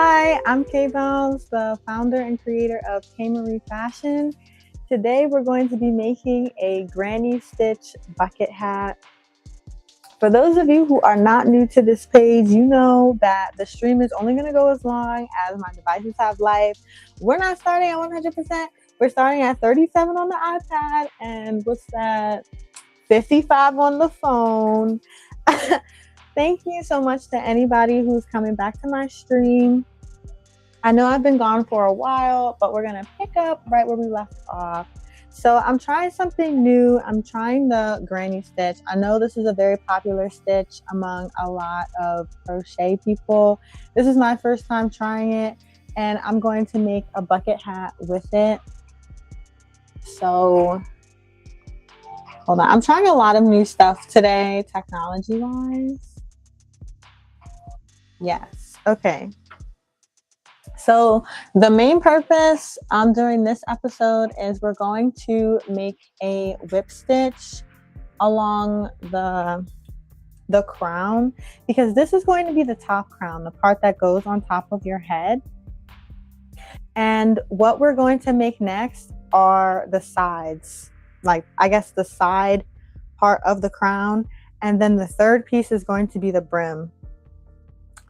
Hi, I'm KayMarie, the founder and creator of KayMarieFashion. Today we're going to be making a granny stitch bucket hat. For those of you who are not new to this page, you know that the stream is only going to go as long as my devices have life. We're not starting at 100%. We're starting at 37 on the iPad and what's that? 55 on the phone. Thank you so much to anybody who's coming back to my stream. I know I've been gone for a while, but we're going to pick up right where we left off. So I'm trying something new. I'm trying the granny stitch. I know this is a very popular stitch among a lot of crochet people. This is my first time trying it, and I'm going to make a bucket hat with it. So hold on. I'm trying a lot of new stuff today, technology-wise. Yes. Okay. So the main purpose during this episode is we're going to make a whip stitch along the crown, because this is going to be the top crown, the part that goes on top of your head. And what we're going to make next are the sides, like I guess the side part of the crown. And then the third piece is going to be the brim.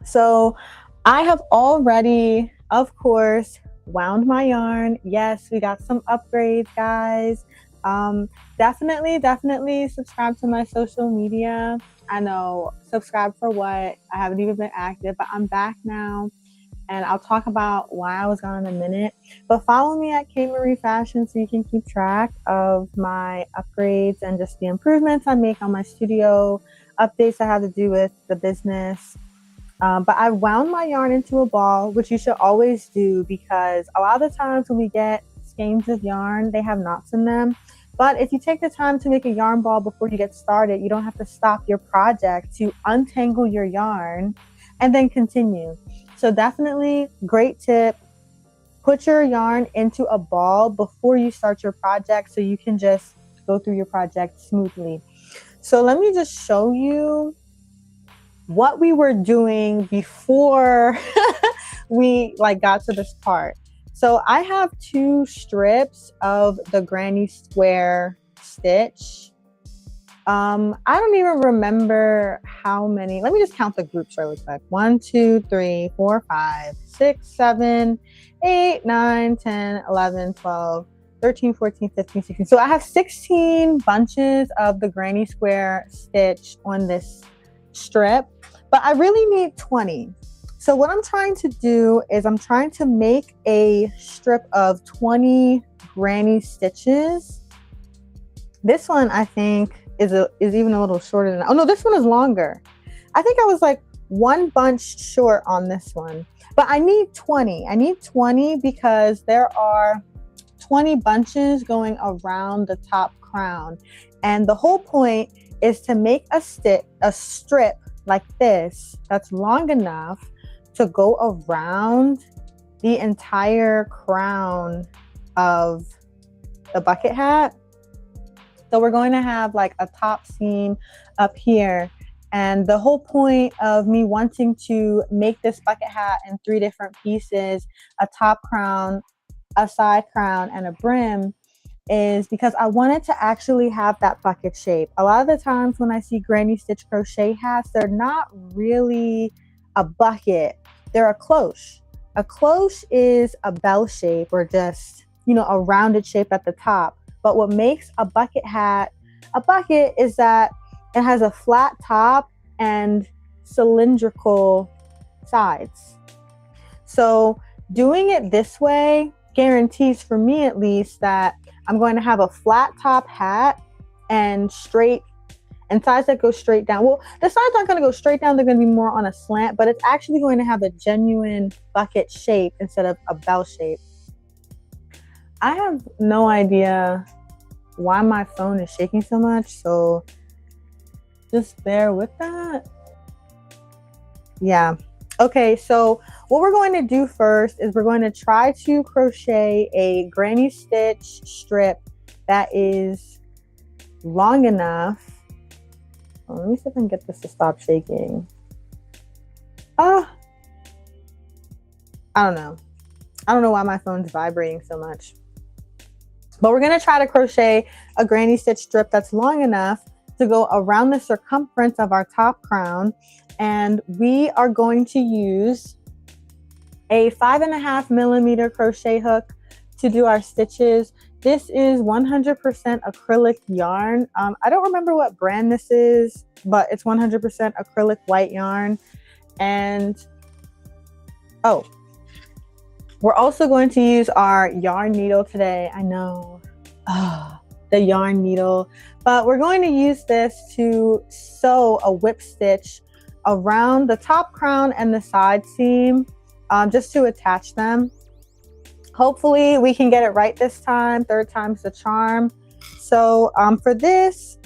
So I have already, of course, wound my yarn. Yes, we got some upgrades, guys. Definitely subscribe to my social media. I know, subscribe for what? I haven't even been active, but I'm back now. And I'll talk about why I was gone in a minute. But follow me at KayMarieFashion so you can keep track of my upgrades and just the improvements I make on my studio, updates that have to do with the business. But I wound my yarn into a ball, which you should always do, because a lot of the times when we get skeins of yarn, they have knots in them. But if you take the time to make a yarn ball before you get started, you don't have to stop your project to untangle your yarn and then continue. So definitely great tip. Put your yarn into a ball before you start your project so you can just go through your project smoothly. So let me just show you what we were doing before we got to this part. So I have 2 strips of the granny square stitch. I don't even remember how many. Let me just count the groups really quick. 1, 2, 3, 4, 5, 6, 7, 8, 9, 10, 11, 12, 13, 14, 15, 16. So I have 16 bunches of the granny square stitch on this strip, but I really need 20. So what I'm trying to do is I'm trying to make a strip of 20 granny stitches. This one I think is even a little shorter than, oh no, this one is longer. I think I was like 1 bunch short on this one, but I need 20. I need 20 because there are 20 bunches going around the top crown, and the whole point is to make a strip like this that's long enough to go around the entire crown of the bucket hat. So we're going to have like a top seam up here. And the whole point of me wanting to make this bucket hat in 3 different pieces, a top crown, a side crown, and a brim, is because I wanted to actually have that bucket shape. A lot of the times when I see granny stitch crochet hats, they're not really a bucket. They're a cloche. A cloche is a bell shape, or just, a rounded shape at the top. But what makes a bucket hat a bucket is that it has a flat top and cylindrical sides. So doing it this way guarantees, for me at least, that I'm going to have a flat top hat and straight, and sides that go straight down. Well, the sides aren't going to go straight down. They're going to be more on a slant, but it's actually going to have a genuine bucket shape instead of a bell shape. I have no idea why my phone is shaking so much, so just bear with that. Yeah. Okay, so what we're going to do first is we're going to try to crochet a granny stitch strip that is long enough. Oh, let me see if I can get this to stop shaking. I don't know. I don't know why my phone's vibrating so much. But we're going to try to crochet a granny stitch strip that's long enough to go around the circumference of our top crown. And we are going to use a 5.5mm crochet hook to do our stitches. This is 100% acrylic yarn. I don't remember what brand this is, but it's 100% acrylic white yarn. And oh, we're also going to use our yarn needle today. I know, the yarn needle, but we're going to use this to sew a whip stitch around the top crown and the side seam, just to attach them. Hopefully we can get it right this time. Third time's the charm. So for this,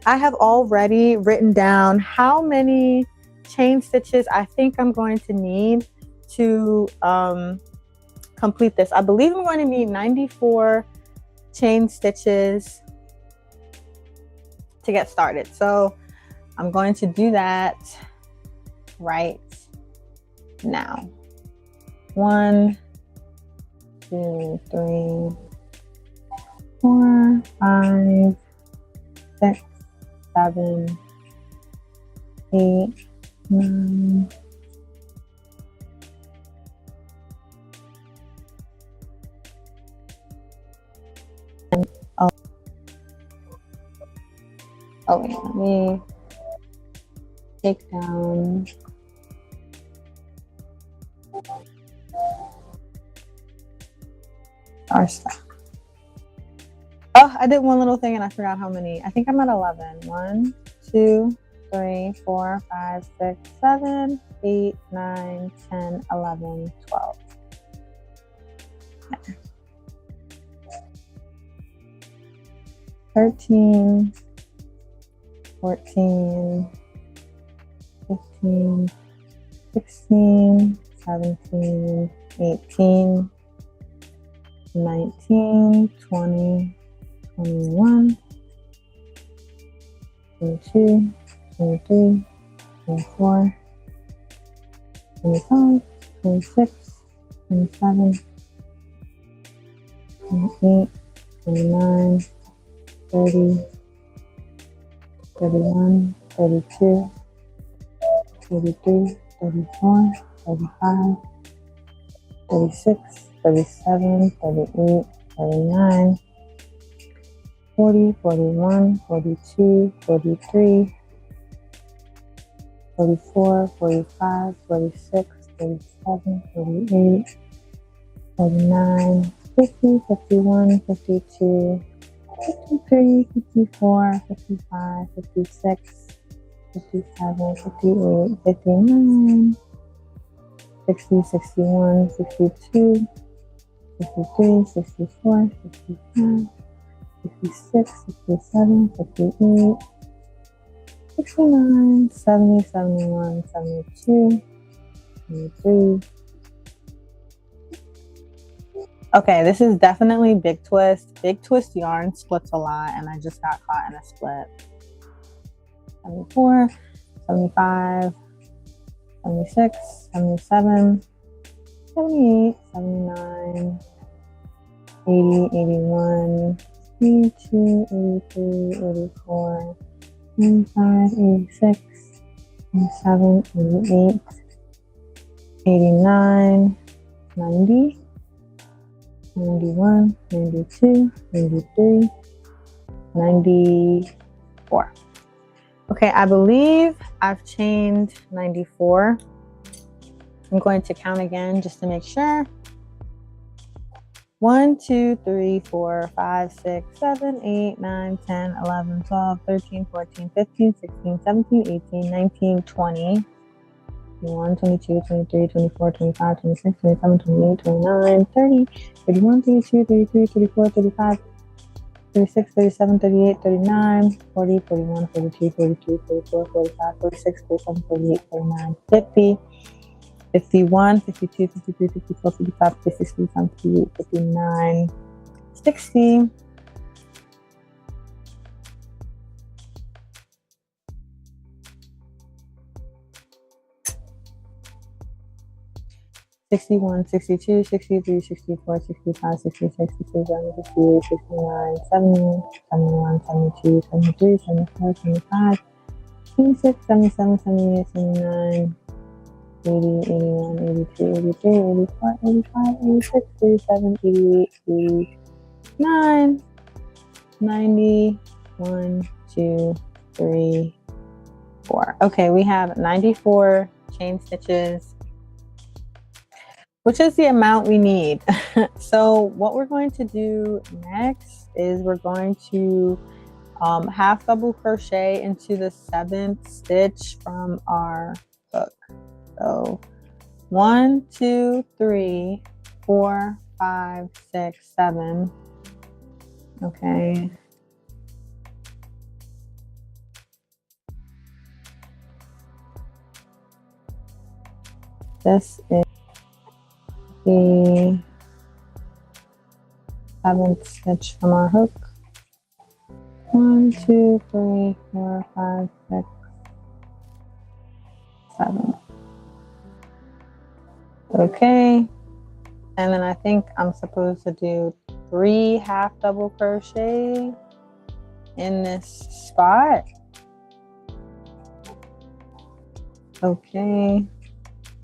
I have already written down how many chain stitches I think I'm going to need to complete this. I believe I'm going to need 94 chain stitches to get started. So I'm going to do that right now. 1, 2, 3, 4, 5, 6, 7, 8, 9. Oh wait, let me take down our stuff. Oh, I did one little thing and I forgot how many. I think I'm at 11. 1, 2, 3, 4, 5, 6, 7, 8, 9, 10, 11, 12. Okay. 13, 14, 15, 16, 17, 18, 19, 20, 21, 22, 23, 24, 25, 26, 27, 28, 29, 30, 31, 32, 33, 34, 35, 36, 37, 38, 39, 40, 41, 42, 43, 44, 45, 46, 47, 48, 49, 50, 51, 52, 53, 54, 55, 56, 57, 58, 59, 60, 61, 62, 63, 64, 65, 66, 67, 58, 69, 70, 71, 72, 73. Okay, this is definitely big twist. Big twist yarn splits a lot, and I just got caught in a split. 74, 75, 76, 77, 78, 79, 80, 81, 82, 83, 84, 85, 86, 87, 88, 89, 90, 91, 92, 93, 94. Okay, I believe I've chained 94. I'm going to count again just to make sure. 1, 2, 3, 4, 5, 6, 7, 8, 9, 10, 11, 12, 13, 14, 15, 16, 17, 18, 19, 20, 21, 22, 23, 24, 25, 26, 27, 28, 29, 30, 31, 32, 33, 34, 35, 36, 37, 38, 39, 40, 41, 42, 43, 44, 45, 46, 47, 48, 49, 50, 51, 52, 53, 54, 55, 56, 57, 58, 59, 60, 61, 62, 63, 64, 65, 66, 67, 68, 69, 70, 71, 72, 73, 74, 75, 76, 77, 78, 79, 80, 81, 82, 83, 84, 85, 86, 87, 88, 89, 90, 1, 2, 3, 4. Okay, we have 94 chain stitches, which is the amount we need. So what we're going to do next is we're going to half double crochet into the 7th stitch from our hook. So 1, 2, 3, 4, 5, 6, 7. Okay. This is the 7th stitch from our hook. 1, 2, 3, 4, 5, 6, 7. Okay, and then I think I'm supposed to do 3 half double crochet in this spot. Okay,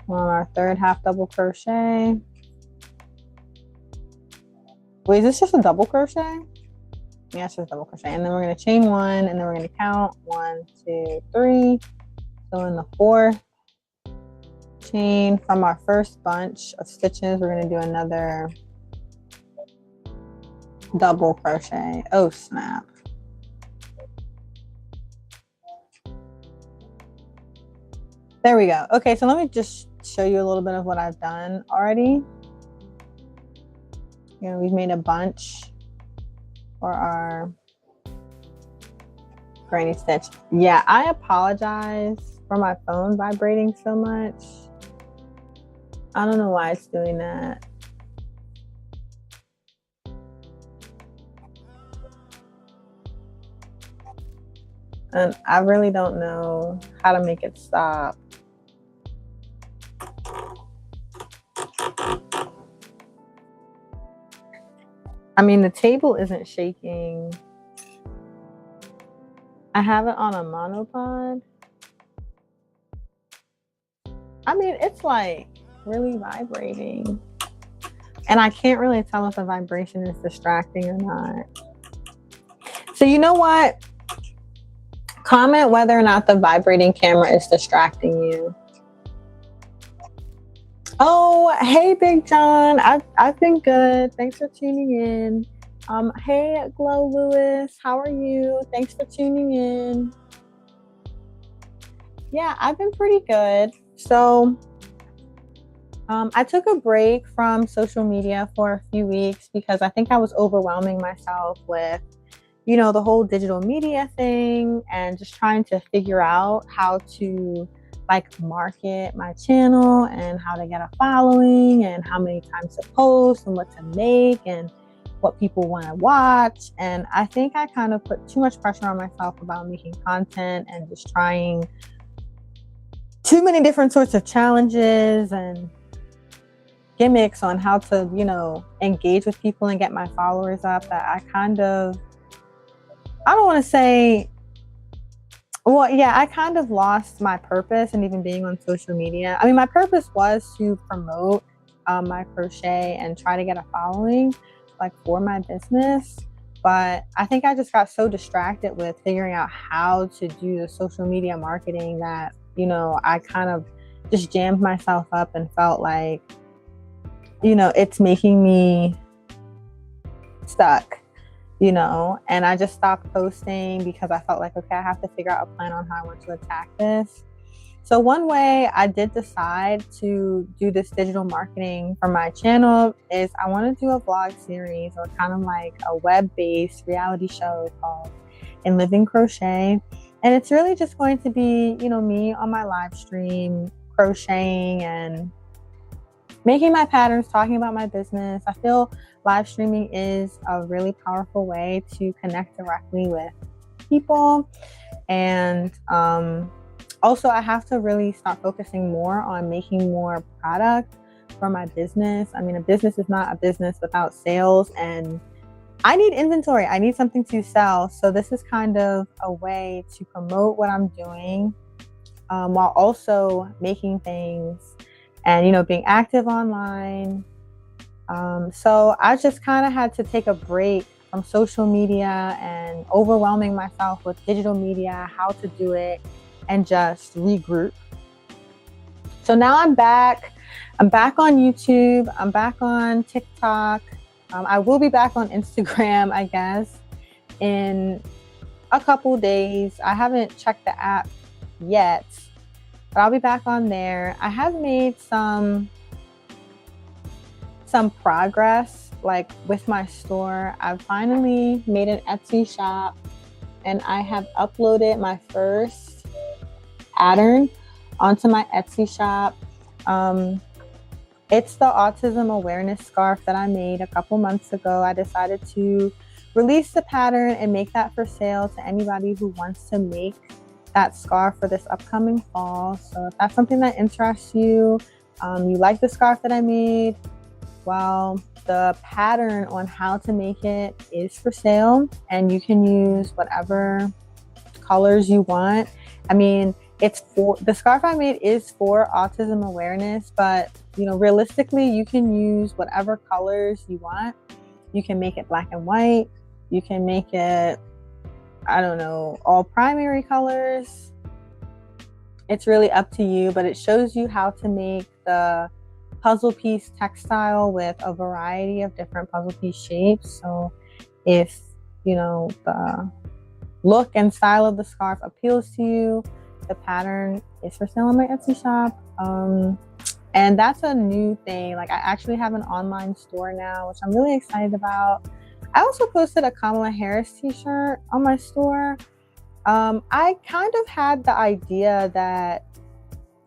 we're on our 3rd half double crochet. Wait, is this just a double crochet? Yeah, it's just double crochet. And then we're going to chain 1, and then we're going to count 1, 2, 3. So in the 4th chain from our first bunch of stitches, we're going to do another double crochet. Oh snap. There we go. Okay, so let me just show you a little bit of what I've done already. You know, we've made a bunch for our granny stitch. Yeah, I apologize for my phone vibrating so much. I don't know why it's doing that. And I really don't know how to make it stop. I mean, the table isn't shaking. I have it on a monopod. I mean, it's like really vibrating. And I can't really tell if the vibration is distracting or not. So you know what? Comment whether or not the vibrating camera is distracting you. Oh, hey, Big John. I've been good. Thanks for tuning in. Hey, Glow Lewis. How are you? Thanks for tuning in. Yeah, I've been pretty good. So I took a break from social media for a few weeks because I think I was overwhelming myself with, you know, the whole digital media thing and just trying to figure out how to like market my channel and how to get a following and how many times to post and what to make and what people want to watch. And I think I kind of put too much pressure on myself about making content and just trying too many different sorts of challenges and gimmicks on how to, you know, engage with people and get my followers up, that I kind of, I don't want to say, well, yeah, I kind of lost my purpose in even being on social media. I mean, my purpose was to promote my crochet and try to get a following like for my business. But I think I just got so distracted with figuring out how to do the social media marketing that, you know, I kind of just jammed myself up and felt like, you know, it's making me stuck. You know, and I just stopped posting because I felt like, okay, I have to figure out a plan on how I want to attack this. So one way I did decide to do this digital marketing for my channel is I want to do a vlog series or kind of like a web-based reality show called In Living Crochet. And it's really just going to be, you know, me on my live stream crocheting and making my patterns, talking about my business. I feel live streaming is a really powerful way to connect directly with people. And also I have to really start focusing more on making more product for my business. I mean, a business is not a business without sales, and I need inventory. I need something to sell. So this is kind of a way to promote what I'm doing, while also making things and, you know, being active online. So I just kind of had to take a break from social media and overwhelming myself with digital media, how to do it, and just regroup. So now I'm back. I'm back on YouTube. I'm back on TikTok. I will be back on Instagram, I guess, in a couple days. I haven't checked the app yet, but I'll be back on there. I have made some progress, like with my store. I've finally made an Etsy shop, and I have uploaded my first pattern onto my Etsy shop. It's the autism awareness scarf that I made a couple months ago. I decided to release the pattern and make that for sale to anybody who wants to make that scarf for this upcoming fall. So if that's something that interests you, you like the scarf that I made, well, the pattern on how to make it is for sale, and you can use whatever colors you want. I mean, the scarf I made is for autism awareness, but you know, realistically, you can use whatever colors you want. You can make it black and white. You can make it, I don't know, all primary colors. It's really up to you, but it shows you how to make the puzzle piece textile with a variety of different puzzle piece shapes. So if, you know, the look and style of the scarf appeals to you, the pattern is for sale on my Etsy shop. And that's a new thing. Like, I actually have an online store now, which I'm really excited about. I also posted a Kamala Harris t-shirt on my store. I kind of had the idea that,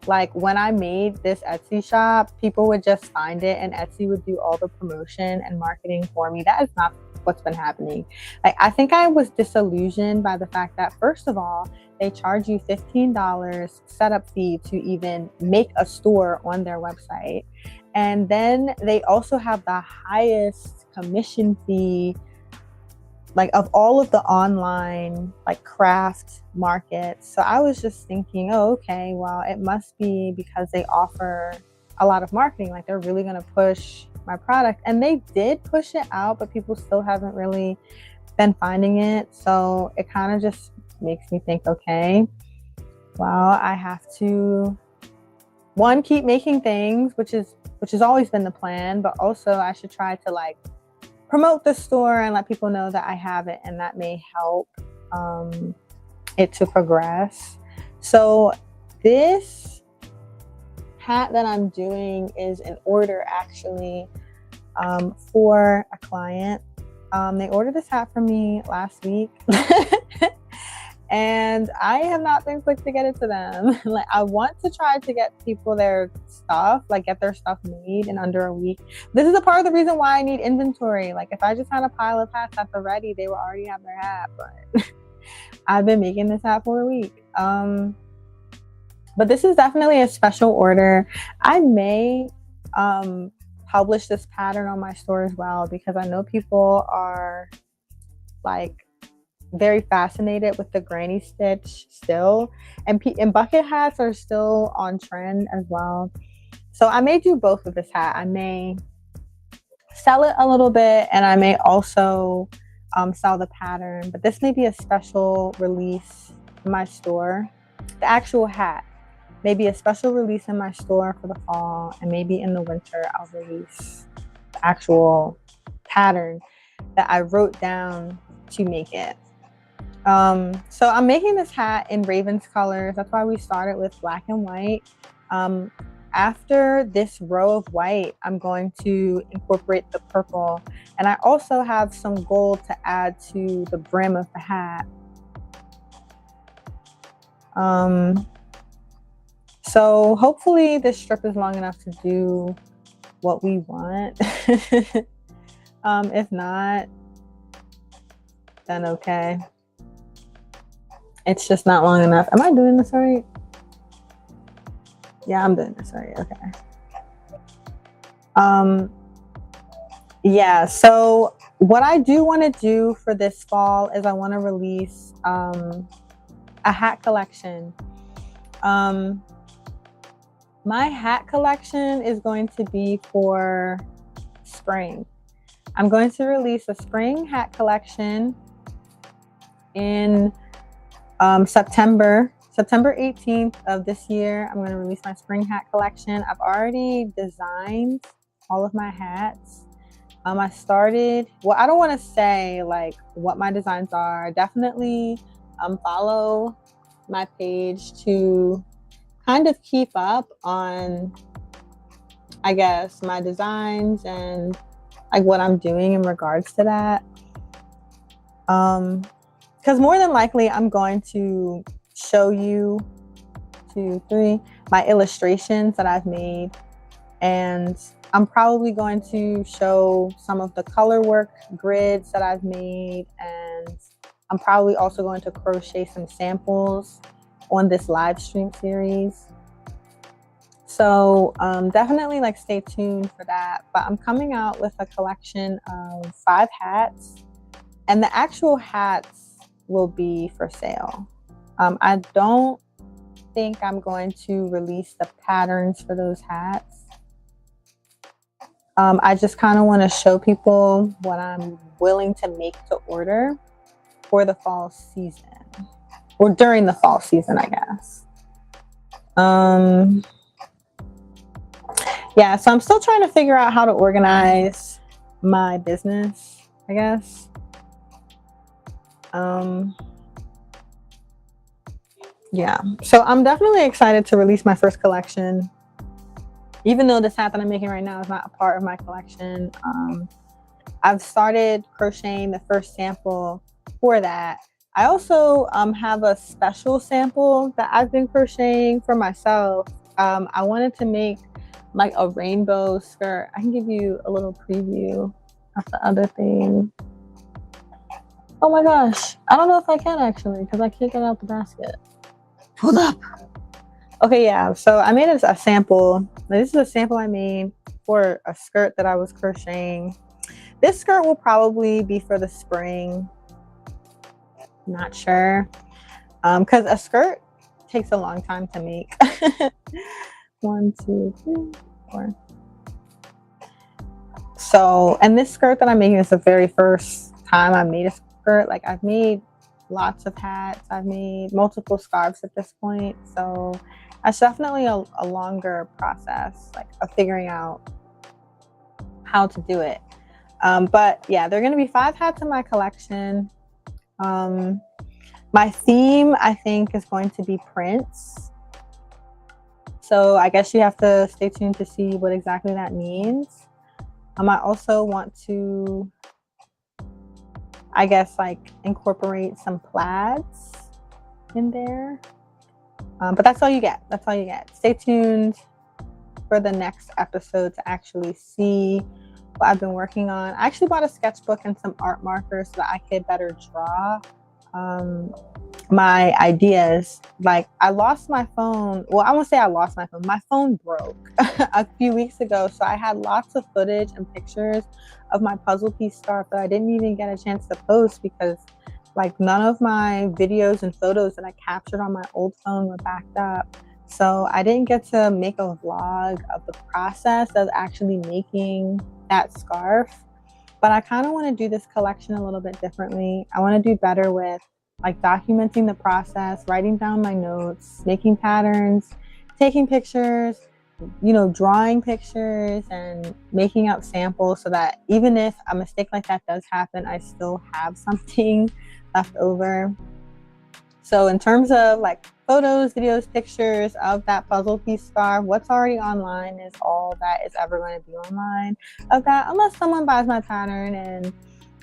like, when I made this Etsy shop, people would just find it and Etsy would do all the promotion and marketing for me. That is not what's been happening. Like, I think I was disillusioned by the fact that, first of all, they charge you $15 setup fee to even make a store on their website. And then they also have the highest commission fee, like, of all of the online, like, craft markets. So I was just thinking, oh, okay, well, it must be because they offer a lot of marketing. Like, they're really going to push my product. And they did push it out, but people still haven't really been finding it. So it kind of just makes me think, okay, well, I have to, one, keep making things, which has always been the plan, but also I should try to, like, promote the store and let people know that I have it, and that may help it to progress. So this hat that I'm doing is an order, actually, for a client. They ordered this hat from me last week. And I have not been quick to get it to them. Like, I want to try to get people their stuff, like, get their stuff made in under a week. This is a part of the reason why I need inventory. Like, if I just had a pile of hats at the ready, they would already have their hat. But I've been making this hat for a week. But this is definitely a special order. I may publish this pattern on my store as well, because I know people are, like, very fascinated with the granny stitch still, and bucket hats are still on trend as well. So I may do both with this hat. I may sell it a little bit, and I may also sell the pattern, but this may be a special release in my store. The actual hat may be a special release in my store for the fall, and maybe in the winter I'll release the actual pattern that I wrote down to make it. So I'm making this hat in Raven's colors. That's why we started with black and white. After this row of white, I'm going to incorporate the purple. And I also have some gold to add to the brim of the hat. So hopefully this strip is long enough to do what we want. If not, then okay. It's just not long enough. Am I doing this right? Yeah, I'm doing this right. Okay. Um, yeah, so what I do want to do for this fall is I want to release a hat collection. Um, my hat collection is going to be for spring. I'm going to release a spring hat collection in September 18th of this year. I'm going to release my spring hat collection. I've already designed all of my hats. I started, well, I don't want to say like what my designs are. Definitely follow my page to kind of keep up on, I guess, my designs and like what I'm doing in regards to that. Because more than likely I'm going to show you my illustrations that I've made, and I'm probably going to show some of the color work grids that I've made, and I'm probably also going to crochet some samples on this live stream series. So definitely like stay tuned for that. But I'm coming out with a collection of 5 hats, and the actual hats will be for sale. I don't think I'm going to release the patterns for those hats. I just kind of want to show people what I'm willing to make to order for the fall season, or during the fall season, I guess. Yeah, so I'm still trying to figure out how to organize my business, I guess. Yeah, so I'm definitely excited to release my first collection, even though this hat that I'm making right now is not a part of my collection. I've started crocheting the first sample for that. I also have a special sample that I've been crocheting for myself. I wanted to make like a rainbow skirt. I can give you a little preview of the other thing. Oh my gosh, I don't know if I can actually, because I can't get out the basket. Hold up. Okay, yeah, so I made a sample. This is a sample I made for a skirt that I was crocheting. This skirt will probably be for the spring. Not sure. Because a skirt takes a long time to make. 1, 2, 3, 4. So, and this skirt that I'm making is the very first time I made a skirt. Like, I've made lots of hats. I've made multiple scarves at this point. So that's definitely a longer process, like of figuring out how to do it. But yeah, there are going to be 5 hats in my collection. My theme, I think, is going to be prints. So I guess you have to stay tuned to see what exactly that means. I also want to, I guess, like incorporate some plaids in there. But that's all you get. That's all you get. Stay tuned for the next episode to actually see what I've been working on. I actually bought a sketchbook and some art markers so that I could better draw my ideas. Like, I lost my phone. Well, I won't say I lost my phone. My phone broke a few weeks ago. So I had lots of footage and pictures of my puzzle piece scarf that I didn't even get a chance to post because like none of my videos and photos that I captured on my old phone were backed up. So I didn't get to make a vlog of the process of actually making that scarf. But I kind of want to do this collection a little bit differently. I want to do better with like documenting the process, writing down my notes, making patterns, taking pictures, drawing pictures and making up samples so that even if a mistake like that does happen, I still have something left over. So in terms of like photos, videos, pictures of that puzzle piece scarf, what's already online is all that is ever going to be online of that, unless someone buys my pattern and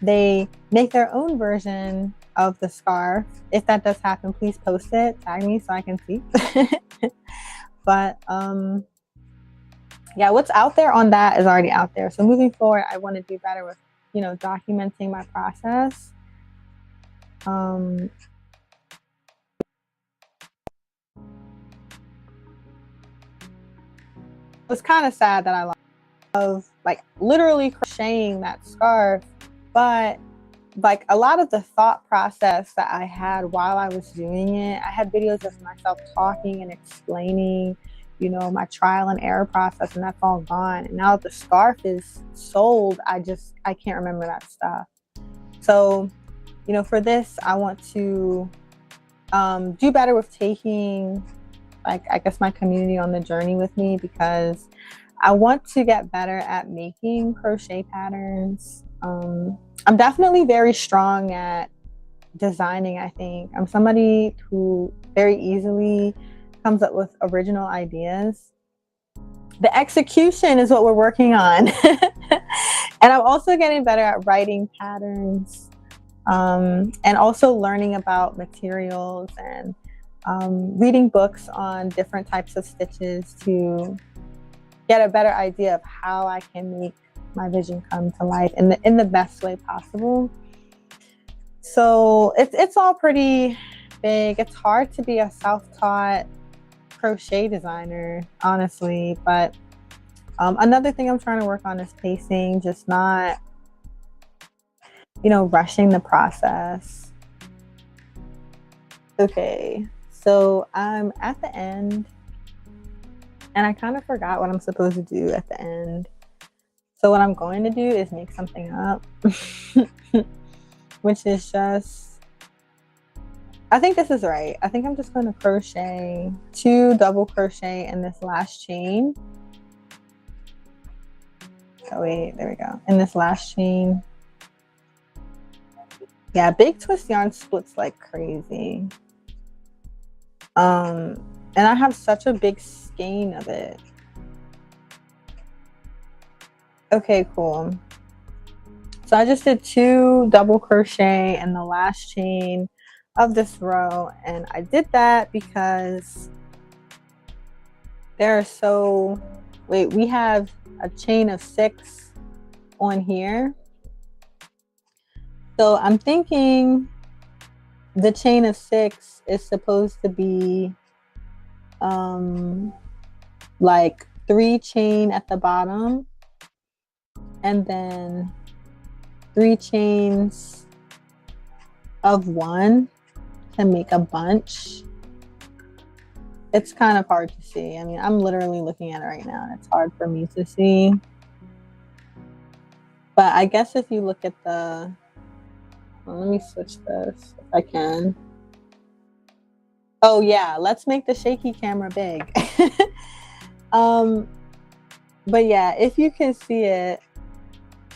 they make their own version of the scarf. If that does happen, please post it, tag me so I can see. But yeah, what's out there on that is already out there. So moving forward, I want to do better with, documenting my process. It was kind of sad that I lost of like literally crocheting that scarf, but like a lot of the thought process that I had while I was doing it, I had videos of myself talking and explaining, you know, my trial and error process, and that's all gone. And now that the scarf is sold, I can't remember that stuff. So, you know, for this, I want to do better with taking, like, I guess my community on the journey with me, because I want to get better at making crochet patterns. I'm definitely very strong at designing, I think. I'm somebody who very easily comes up with original ideas. The execution is what we're working on. And I'm also getting better at writing patterns, and also learning about materials and reading books on different types of stitches to get a better idea of how I can make my vision come to life in the best way possible. So it's all pretty big. It's hard to be a self-taught crochet designer, honestly, but another thing I'm trying to work on is pacing, just not, you know, rushing the process. Okay, so I'm at the end, and I kind of forgot what I'm supposed to do at the end. So what I'm going to do is make something up, which is just, I think this is right. I think I'm just going to crochet 2 double crochet in this last chain. Oh wait, there we go. In this last chain. Yeah, big twist yarn splits like crazy. And I have such a big skein of it. Okay, cool. So I just did 2 double crochet in the last chain of this row, and I did that because we have a chain of 6 on here. So I'm thinking the chain of 6 is supposed to be like 3 chain at the bottom, and then 3 chains of 1 to make a bunch. It's kind of hard to see. I mean, I'm literally looking at it right now, and it's hard for me to see. But I guess if you look at the, well, let me switch this if I can. Oh yeah, let's make the shaky camera big. But yeah, if you can see it,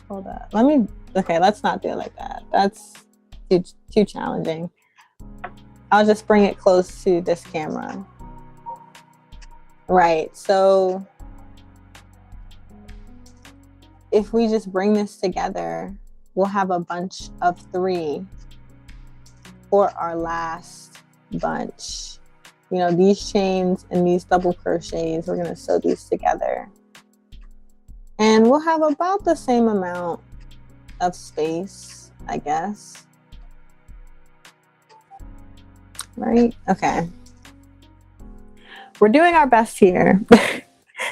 hold up. Okay, let's not do it like that. That's too challenging. I'll just bring it close to this camera. Right, so if we just bring this together, we'll have a bunch of 3 for our last bunch. You know, these chains and these double crochets, we're gonna sew these together. And we'll have about the same amount of space, I guess. Right? Okay. We're doing our best here.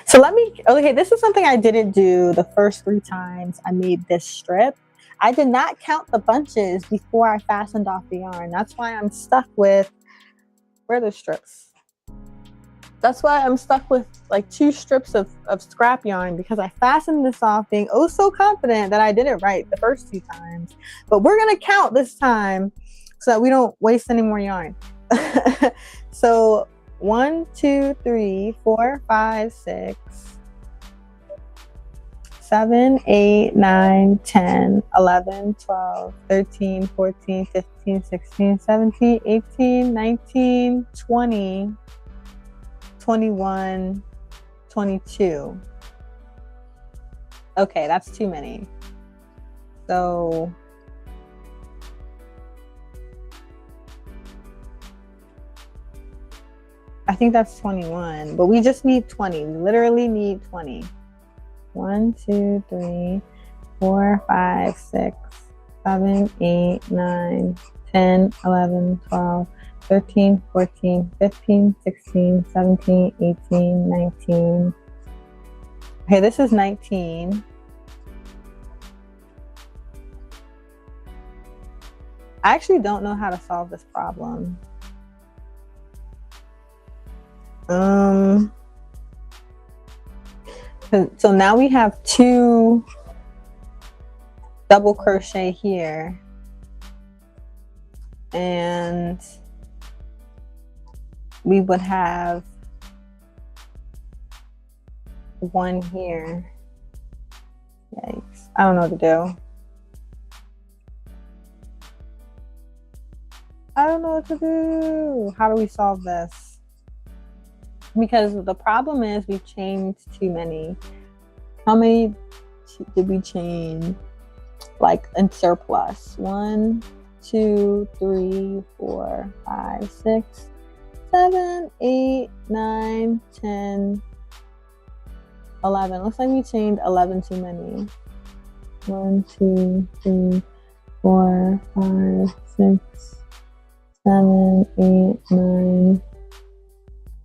So okay, this is something I didn't do the first 3 times I made this strip. I did not count the bunches before I fastened off the yarn. That's why I'm stuck with, where are the strips? That's why I'm stuck with like 2 strips of scrap yarn, because I fastened this off being oh so confident that I did it right the first 2 times. But we're gonna count this time so that we don't waste any more yarn. So 1, 2, 3, 4, 5, 6, 7, 8, 9, 10, 11, 12, 13, 14, 15, 16, 17, 18, 19, 20, 21, 22. Okay, that's too many. So I think that's 21, but we just need 20. We literally need 20. 1, 2, 3, 4, 5, 6, 7, 8, 9, 10, 11, 12, 13, 14, 15, 16, 17, 18, 19. Okay, this is 19. I actually don't know how to solve this problem. So now we have 2 double crochet here, and we would have 1 here. Yikes, I don't know what to do. I don't know what to do. How do we solve this? Because the problem is we've chained too many. How many did we chain? Like in surplus. 1, 2, 3, 4, 5, 6, 7, 8, 9, 10, 11. Looks like we chained 11 too many. 1, 2, 3, 4, 5, 6, 7, 8, 9,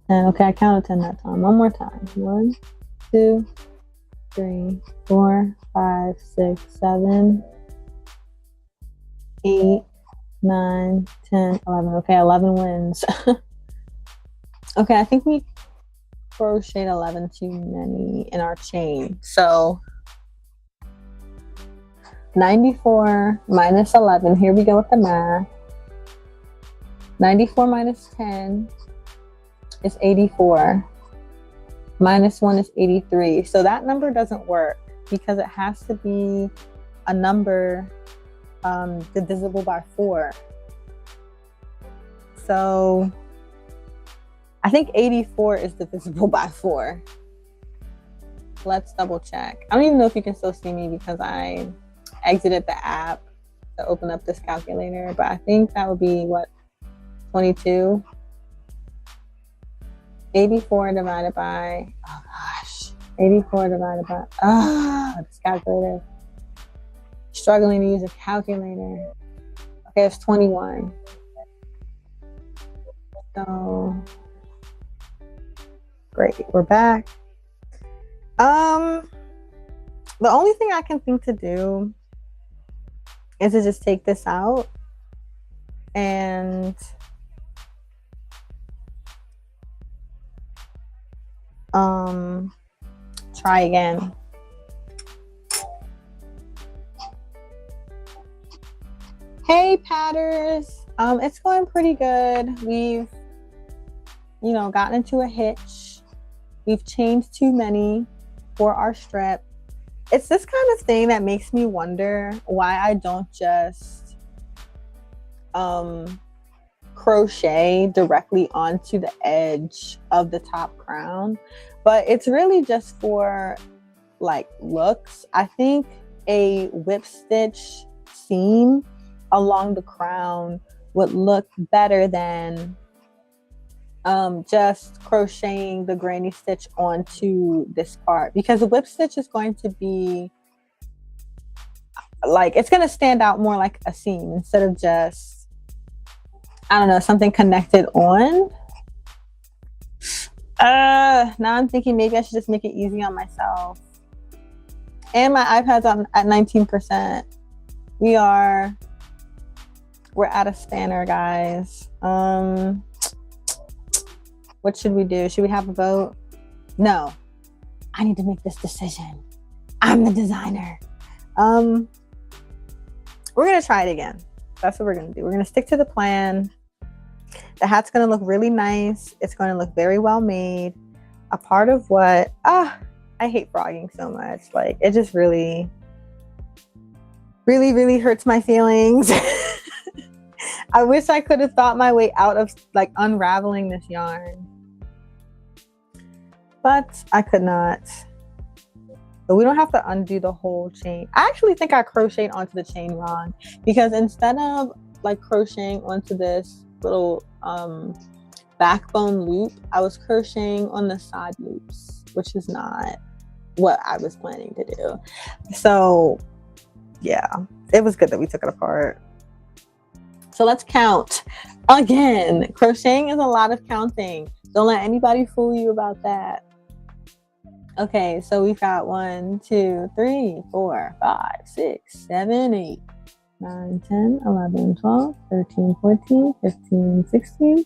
10. Okay, I counted 10 that time. One more time. 1, 2, 3, 4, 5, 6, 7, 8, 9, 10, 11. Okay, 11 wins. Okay, I think we crocheted 11 too many in our chain. So 94 minus 11. Here we go with the math. 94 minus 10 is 84. Minus 1 is 83. So that number doesn't work because it has to be a number divisible by 4. So I think 84 is divisible by 4. Let's double check. I don't even know if you can still see me because I exited the app to open up this calculator, but I think that would be what, 22? 84 divided by, oh gosh, 84 divided by, this calculator. Struggling to use a calculator. Okay, it's 21. So, great, we're back. The only thing I can think to do is to just take this out and try again. Hey Patters, it's going pretty good. We've, gotten into a hitch. We've chained too many for our strip. It's this kind of thing that makes me wonder why I don't just crochet directly onto the edge of the top crown, but it's really just for like looks. I think a whip stitch seam along the crown would look better than just crocheting the granny stitch onto this part, because the whip stitch is going to be like, it's going to stand out more like a seam instead of just, I don't know, something connected on. Now I'm thinking maybe I should just make it easy on myself. And my iPad's on at 19%. We're at a spanner, guys. What should we do? Should we have a vote? No. I need to make this decision. I'm the designer. We're gonna try it again. That's what we're gonna do. We're gonna stick to the plan. The hat's gonna look really nice. It's gonna look very well made. A part of what, I hate frogging so much. Like, it just really, really, really hurts my feelings. I wish I could have thought my way out of like unraveling this yarn, but I could not. But we don't have to undo the whole chain. I actually think I crocheted onto the chain wrong, because instead of like crocheting onto this little backbone loop, I was crocheting on the side loops, which is not what I was planning to do. So yeah, it was good that we took it apart. So let's count again. Crocheting is a lot of counting. Don't let anybody fool you about that. Okay, so we've got 1, 2, 3, 4, 5, 6, 7, 8, 9, 10, 11, 12, 13, 14, 15, 16,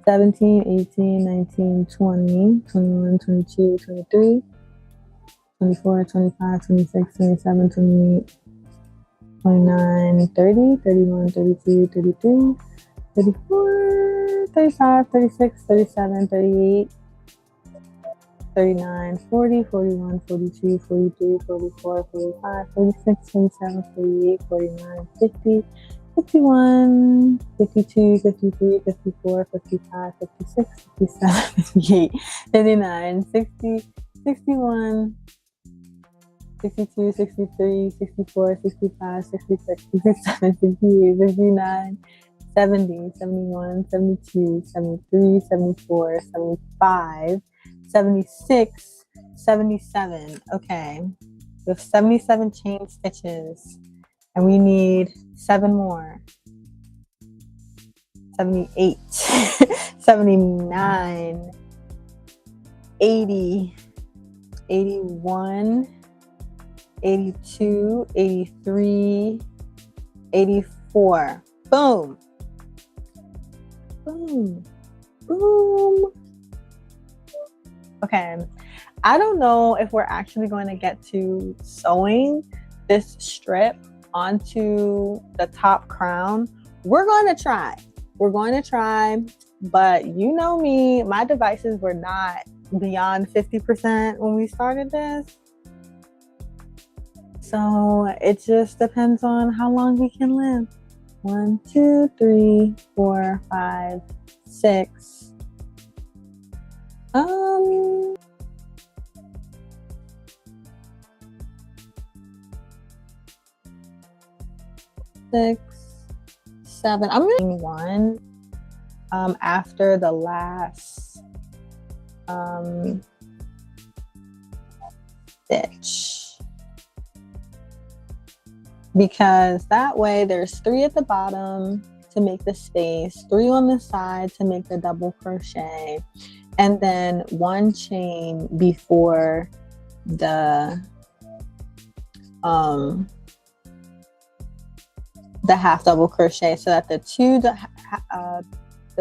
17, 18, 19, 20, 21, 22, 23, 24, 25, 26, 27, 28, 29, 30, 31, 32, 33, 34, 35, 36, 37, 38, 39, 40, 41, 42, 43, 44, 45, 46, 47, 48, 49, 50, 51, 52, 53, 54, 55, 56, 57, 58, 59, 60, 61, 62, 63, 64, 65, 66, 67, 68, 69, 70, 71, 72, 73, 74, 75, 76, 77. Okay. We have 77 chain stitches and we need 7 more. 78, 79, 80, 81, 82, 83, 84. Boom. Boom. Boom. Okay. I don't know if we're actually going to get to sewing this strip onto the top crown. We're going to try. We're going to try, but you know me, my devices were not beyond 50% when we started this. So it just depends on how long we can live. 1, 2, 3, 4, 5, 6. 6, 7. I'm gonna do 1 after the last stitch, because that way there's 3 at the bottom to make the space, 3 on the side to make the double crochet, and then 1 chain before the half double crochet, so that the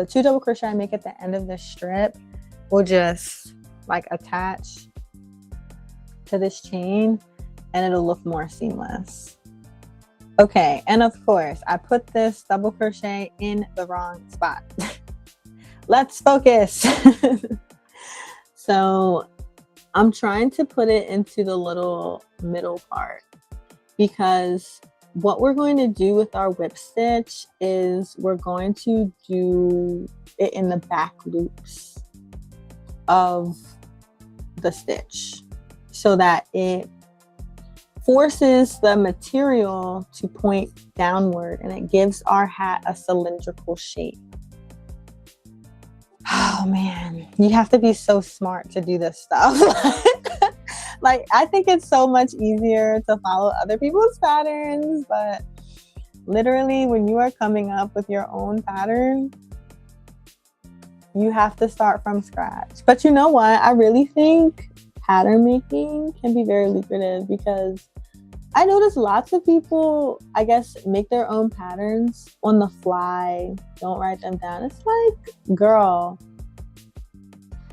two double crochet I make at the end of the strip will just like attach to this chain and it'll look more seamless. Okay, and of course I put this double crochet in the wrong spot. Let's focus. So I'm trying to put it into the little middle part, because what we're going to do with our whip stitch is we're going to do it in the back loops of the stitch so that it forces the material to point downward and it gives our hat a cylindrical shape. Oh man, you have to be so smart to do this stuff. Like, I think it's so much easier to follow other people's patterns, but literally when you are coming up with your own pattern, you have to start from scratch. But you know what? I really think pattern making can be very lucrative, because I notice lots of people, I guess, make their own patterns on the fly, don't write them down. It's like, girl,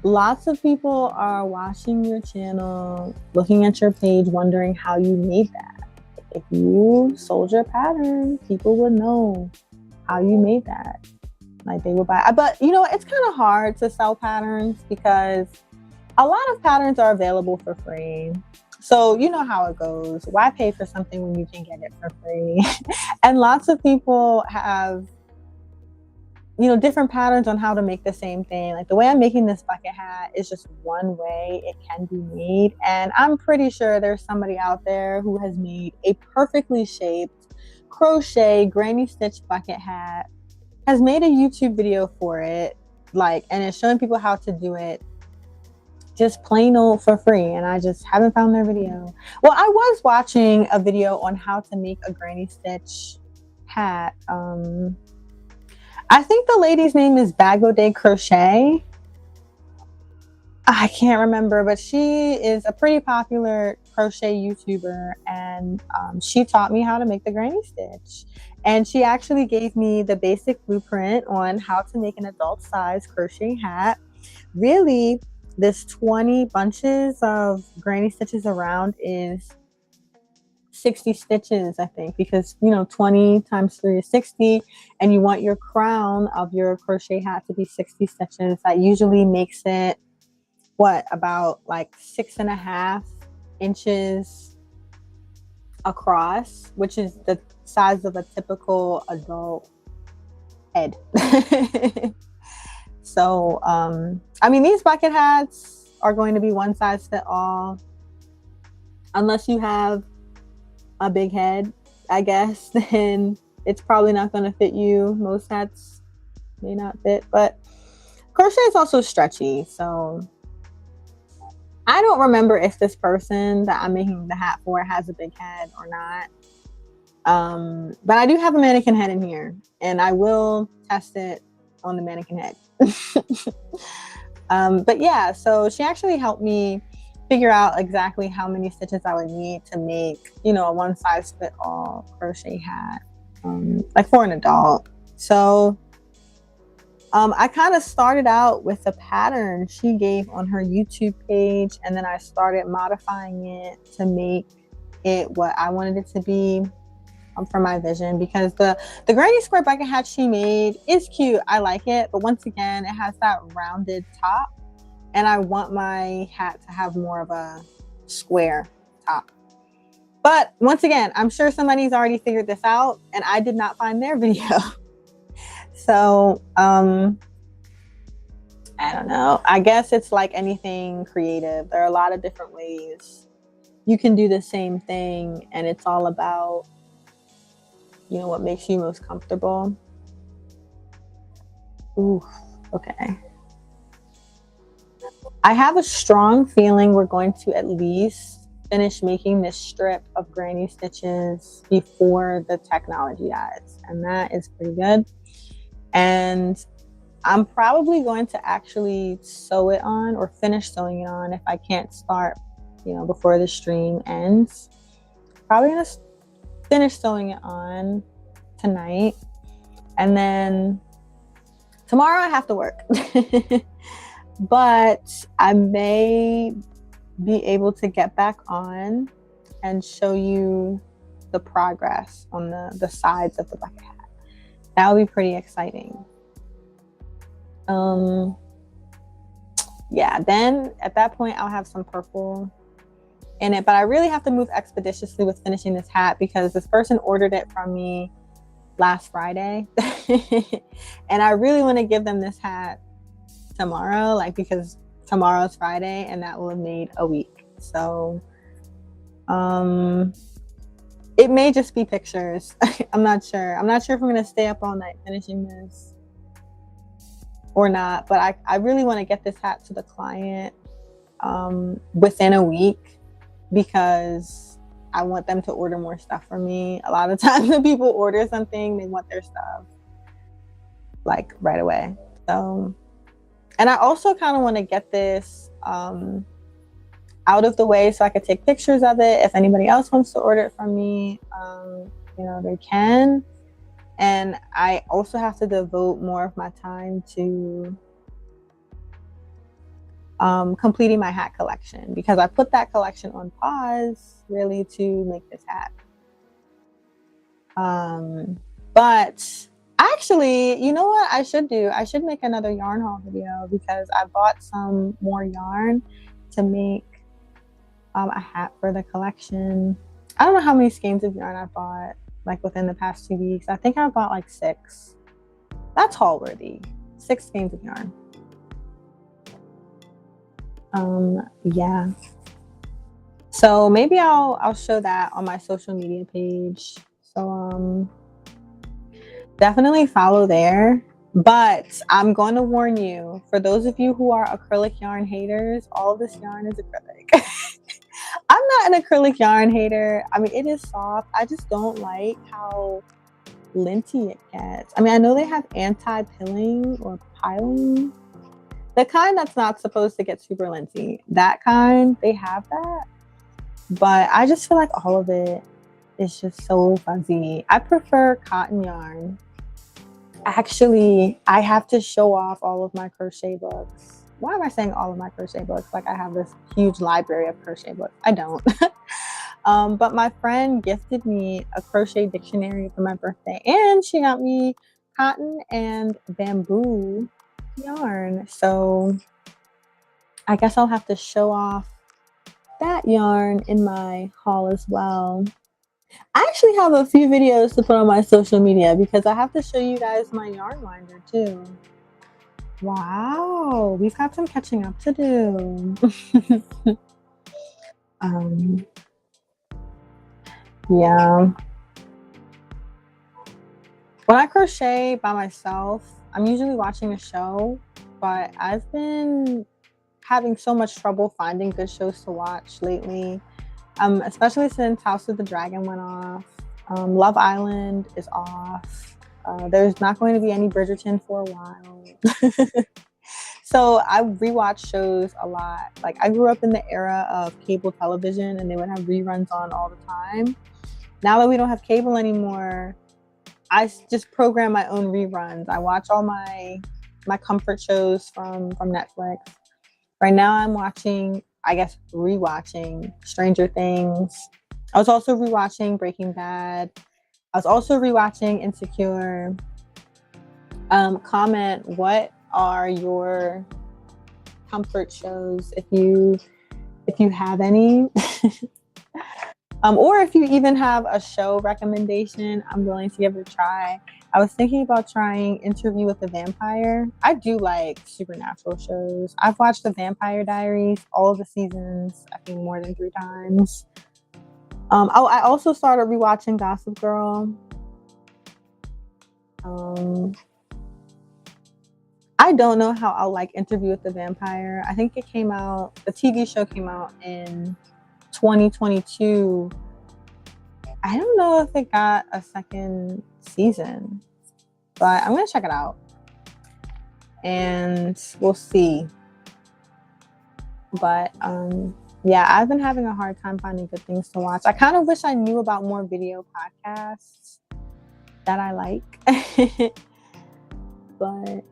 lots of people are watching your channel, looking at your page, wondering how you made that. If you sold your pattern, people would know how you made that. Like, they would buy. But you know, it's kind of hard to sell patterns because a lot of patterns are available for free. So you know how it goes. Why pay for something when you can get it for free? And lots of people have, you know, different patterns on how to make the same thing. Like the way I'm making this bucket hat is just one way it can be made. And I'm pretty sure there's somebody out there who has made a perfectly shaped crochet granny stitch bucket hat, has made a YouTube video for it, like, and is showing people how to do it just plain old for free, and I just haven't found their video. Well, I was watching a video on how to make a granny stitch hat. I think the lady's name is Bago de Crochet. I can't remember, but she is a pretty popular crochet YouTuber, and she taught me how to make the granny stitch. And she actually gave me the basic blueprint on how to make an adult size crochet hat. Really, this 20 bunches of granny stitches around is 60 stitches, I think, because 20 times 3 is 60, and you want your crown of your crochet hat to be 60 stitches. That usually makes it about like 6.5 inches across, which is the size of a typical adult head. So I mean, these bucket hats are going to be one size fit all, unless you have a big head, I guess. Then it's probably not going to fit you. Most hats may not fit, but crochet is also stretchy, so I don't remember if this person that I'm making the hat for has a big head or not. But I do have a mannequin head in here, and I will test it on the mannequin head. But yeah, so she actually helped me figure out exactly how many stitches I would need to make, a one size fit all crochet hat, like for an adult. So I kind of started out with a pattern she gave on her YouTube page, and then I started modifying it to make it what I wanted it to be for my vision, because the granny square bucket hat she made is cute. I like it, but once again, it has that rounded top, and I want my hat to have more of a square top. But once again, I'm sure somebody's already figured this out, and I did not find their video. So, I don't know. I guess it's like anything creative. There are a lot of different ways you can do the same thing, and it's all about, what makes you most comfortable. Ooh, okay. I have a strong feeling we're going to at least finish making this strip of granny stitches before the technology dies, and that is pretty good. And I'm probably going to actually sew it on, or finish sewing it on, if I can't start, before the stream ends. Probably gonna finish sewing it on tonight, and then tomorrow I have to work. But I may be able to get back on and show you the progress on the sides of the bucket hat. That would be pretty exciting. Yeah, then at that point I'll have some purple in it, but I really have to move expeditiously with finishing this hat, because this person ordered it from me last Friday. And I really want to give them this hat tomorrow, because tomorrow's Friday, and that will have made a week. So it may just be pictures. I'm not sure if I'm going to stay up all night finishing this or not, but I really want to get this hat to the client within a week, because I want them to order more stuff from me. A lot of times when people order something, they want their stuff right away. So, and I also kind of want to get this out of the way so I could take pictures of it. If anybody else wants to order it from me, they can. And I also have to devote more of my time to completing my hat collection, because I put that collection on pause really to make this hat. But actually, you know what I should do? I should make another yarn haul video, because I bought some more yarn to make a hat for the collection. I don't know how many skeins of yarn I bought within the past 2 weeks. I think I bought 6. That's haul worthy. 6 skeins of yarn. Yeah. So maybe I'll show that on my social media page. So definitely follow there. But I'm going to warn you, for those of you who are acrylic yarn haters, all of this yarn is acrylic. I'm not an acrylic yarn hater. I mean, it is soft. I just don't like how linty it gets. I mean, I know they have anti-pilling or piling, The kind that's not supposed to get super linty. That kind, they have that. But I just feel like all of it is just so fuzzy. I prefer cotton yarn. Actually, I have to show off all of my crochet books. Why am I saying all of my crochet books? Like I have this huge library of crochet books. I don't. But my friend gifted me a crochet dictionary for my birthday, and she got me cotton and bamboo yarn. So I guess I'll have to show off that yarn in my haul as well. I actually have a few videos to put on my social media because I have to show you guys my yarn winder too. Wow, we've got some catching up to do. Yeah. When I crochet by myself, I'm usually watching a show, but I've been having so much trouble finding good shows to watch lately, especially since House of the Dragon went off. Love Island is off. There's not going to be any Bridgerton for a while. So I rewatch shows a lot. Like I grew up in the era of cable television and they would have reruns on all the time. Now that we don't have cable anymore, I just program my own reruns. I watch all my comfort shows from Netflix. Right now I'm watching, I guess rewatching Stranger Things. I was also rewatching Breaking Bad. I was also rewatching Insecure. Comment, what are your comfort shows if you have any? Or if you even have a show recommendation, I'm willing to give it a try. I was thinking about trying Interview with the Vampire. I do like supernatural shows. I've watched The Vampire Diaries, all of the seasons, I think more than 3 times. I also started rewatching Gossip Girl. I don't know how I'll like Interview with the Vampire. I think the TV show came out in 2022. I don't know if it got a second season, but I'm gonna check it out and we'll see. But yeah, I've been having a hard time finding good things to watch. I kind of wish I knew about more video podcasts that I like. But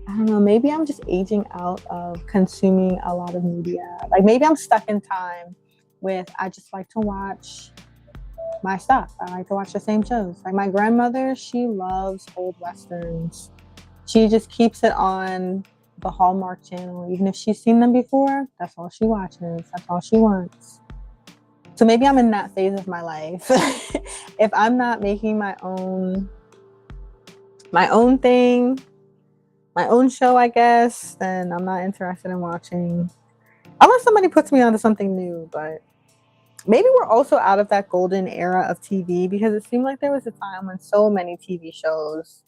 I don't know, maybe I'm just aging out of consuming a lot of media. Like maybe I'm stuck in time with, I just like to watch my stuff. I like to watch the same shows. Like my grandmother, she loves old Westerns. She just keeps it on the Hallmark channel. Even if she's seen them before, that's all she watches. That's all she wants. So maybe I'm in that phase of my life. If I'm not making my own thing, my own show, I guess, then I'm not interested in watching. Unless somebody puts me onto something new, but maybe we're also out of that golden era of TV because it seemed like there was a time when so many TV shows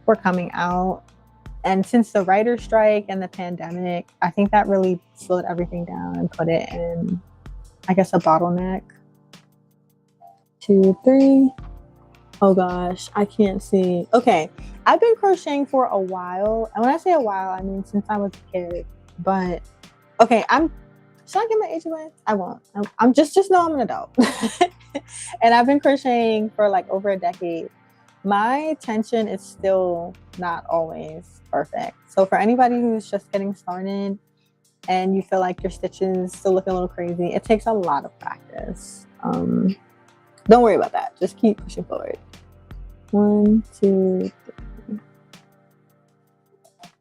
were coming out. And since the writer's strike and the pandemic, I think that really slowed everything down and put it in, I guess, a bottleneck. 2, 3. Oh gosh, I can't see. Okay, I've been crocheting for a while. And when I say a while, I mean since I was a kid. But okay, should I give my age away? I won't. I'm just know I'm an adult. And I've been crocheting for like over a decade. My tension is still not always perfect. So for anybody who's just getting started and you feel like your stitches still look a little crazy, it takes a lot of practice. Don't worry about that. Just keep pushing forward. 1, 2, 3.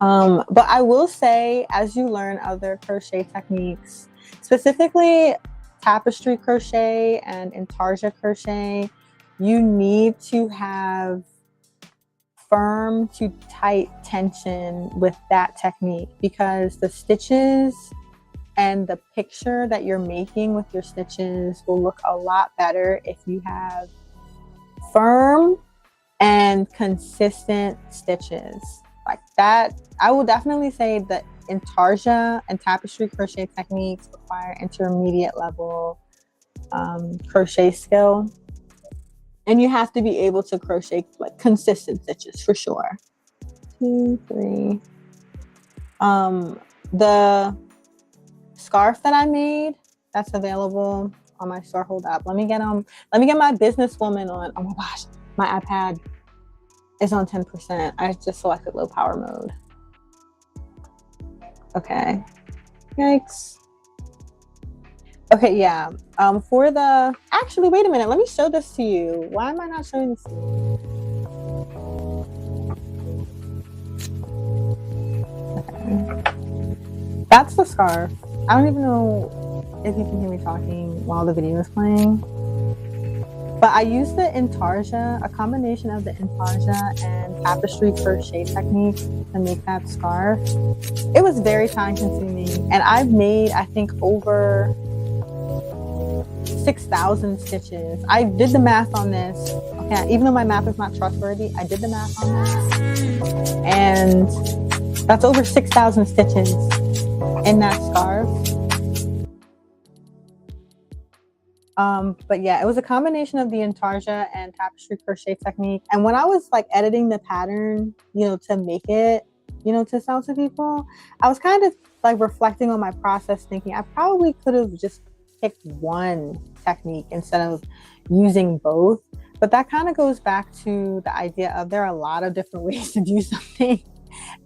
But I will say, as you learn other crochet techniques, specifically tapestry crochet and intarsia crochet, you need to have firm to tight tension with that technique because the stitches and the picture that you're making with your stitches will look a lot better if you have firm and consistent stitches like that. I will definitely say that intarsia and tapestry crochet techniques require intermediate level crochet skill, and you have to be able to crochet like consistent stitches for sure. 2, 3. The scarf that I made, that's available on my store. Hold up. Let me get my businesswoman on. Oh my gosh, my iPad is on 10%. I just selected low power mode. Okay. Yikes. Okay, yeah. Actually, wait a minute. Let me show this to you. Why am I not showing this to you? Okay. That's the scarf. I don't even know if you can hear me talking while the video is playing. But I used the intarsia, a combination of the intarsia and tapestry crochet techniques to make that scarf. It was very time consuming, and I've made, I think, over 6,000 stitches. I did the math on this. Okay, even though my math is not trustworthy, I did the math on that. And that's over 6,000 stitches in that scarf. But yeah, it was a combination of the intarsia and tapestry crochet technique. And when I was like editing the pattern, to make it, to sell to people, I was kind of like reflecting on my process, thinking I probably could have just picked one technique instead of using both. But that kind of goes back to the idea of there are a lot of different ways to do something.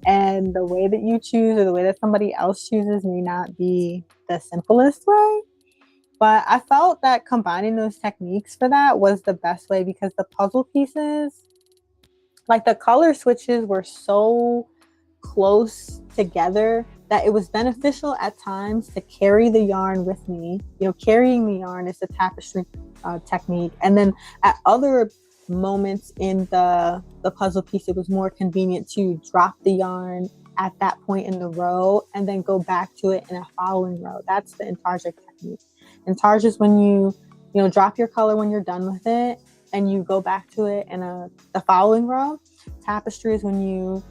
And the way that you choose or the way that somebody else chooses may not be the simplest way. But I felt that combining those techniques for that was the best way, because the puzzle pieces, like the color switches, were so close together that it was beneficial at times to carry the yarn with me. Carrying the yarn is the tapestry technique. And then at other moments in the puzzle piece, it was more convenient to drop the yarn at that point in the row and then go back to it in a following row. That's the intarsia technique. Intarsia is when you drop your color when you're done with it and you go back to it in the following row. Tapestry is when you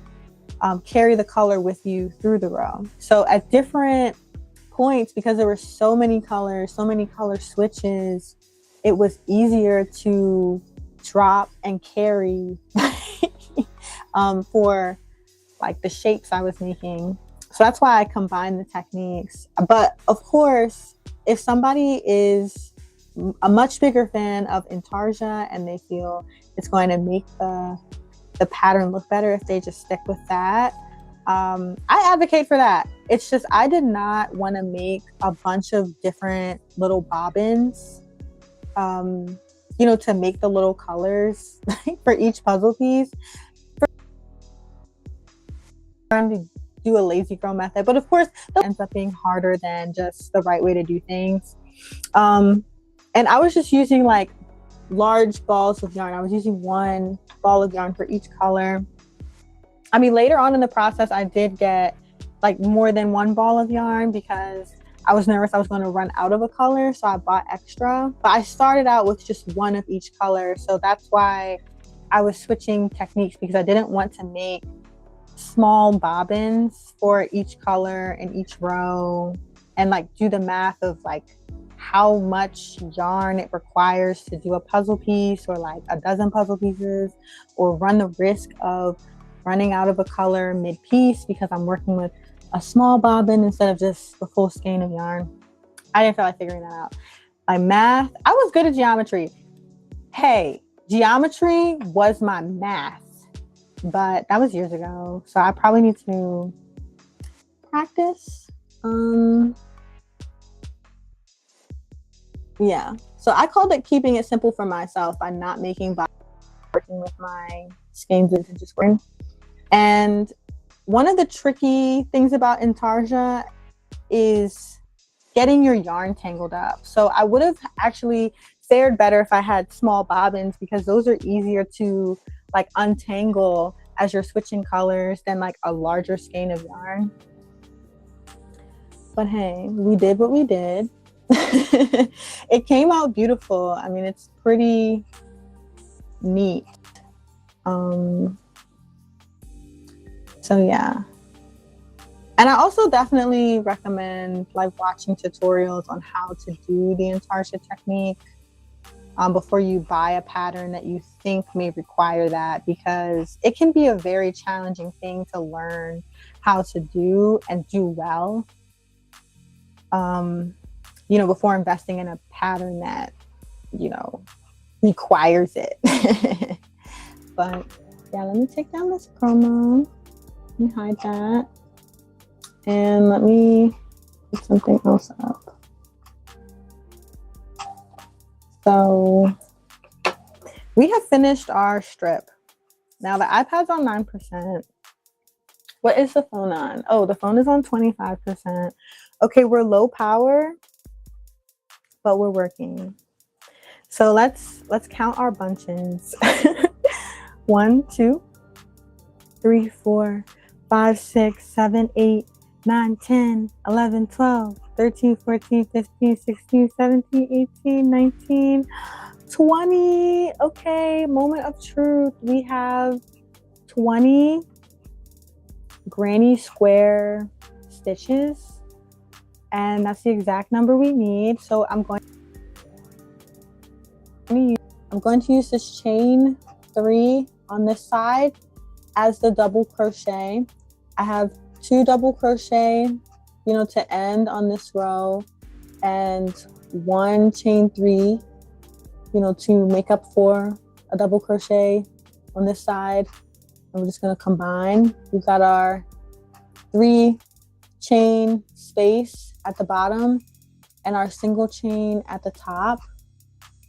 carry the color with you through the row. So at different points, because there were so many color switches, it was easier to drop and carry for like the shapes I was making. So that's why I combined the techniques. But of course, if somebody is a much bigger fan of intarsia and they feel it's going to make the pattern look better if they just stick with that, I advocate for that. It's just I did not want to make a bunch of different little bobbins to make the little colors for each puzzle piece. Trying to do a lazy girl method, but of course that ends up being harder than just the right way to do things. And I was just using like large balls of yarn. I was using one ball of yarn for each color. I mean, later on in the process, I did get like more than one ball of yarn because I was nervous I was going to run out of a color, so I bought extra. But I started out with just one of each color, so that's why I was switching techniques, because I didn't want to make small bobbins for each color in each row and like do the math of like how much yarn it requires to do a puzzle piece or like a dozen puzzle pieces, or run the risk of running out of a color mid-piece because I'm working with a small bobbin instead of just the full skein of yarn. I didn't feel like figuring that out. My math, I was good at geometry. Hey, geometry was my math, but that was years ago. So I probably need to practice. Yeah. So I called it keeping it simple for myself by not making working with my skeins and just working. And one of the tricky things about intarsia is getting your yarn tangled up. So I would have actually fared better if I had small bobbins, because those are easier to like untangle as you're switching colors than like a larger skein of yarn. But hey, we did what we did. It came out beautiful. I mean, it's pretty neat. So yeah. And I also definitely recommend like watching tutorials on how to do the intarsia technique before you buy a pattern that you think may require that, because it can be a very challenging thing to learn how to do and do well, you know, before investing in a pattern that, you know, requires it. But yeah, let me take down this promo. Let me hide that. And let me put something else up. So we have finished our strip. Now the iPad's on 9%. What is the phone on? Oh, the phone is on 25%. Okay, we're low power, but we're working. So let's count our bunches. 1, 2, 3, 4, 5, 6, 7, 8, 9, 10, 11, 12, 13, 14, 15, 16, 17, 18, 19, 20. Okay, moment of truth. We have 20 granny square stitches, and that's the exact number we need. So I'm going to use this chain 3 on this side as the double crochet. I have 2 double crochet, you know, to end on this row, and 1 chain 3, you know, to make up for a double crochet on this side. And we're just going to combine. We've got our 3 chain space at the bottom and our single chain at the top.